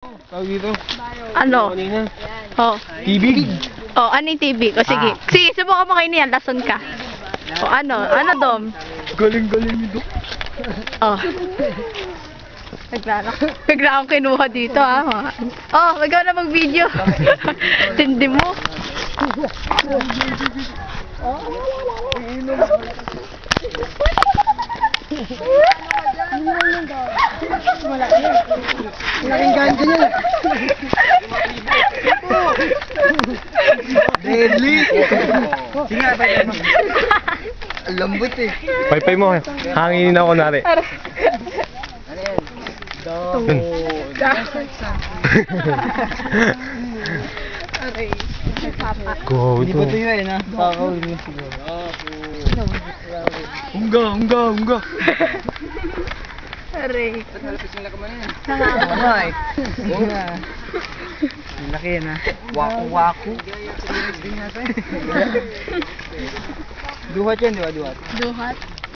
Tawag dito. Ano? Kanina. Oh. TV. Oh, ano yung TV ko? Sige. Sige, subukan mo kayo niyan. Lason ka. O ano? Ano, Dom? Galing-galing nito. Oh. Bigla akong kinuha dito, ha? Oh, ikaw na mag-video. Tindi mo. Malaking gancho niya. Deadly. Sige nga, pay mo. Ang lambot eh. Pay mo. Hanginin ako nari. Go Hindi pa to. tayo eh, na? Kakawin mo siguro. Unga. Aray. Tama eh. Unga. Ang laki yan ha. Waku. Duhat yan, di ba? Duhat. Duhat.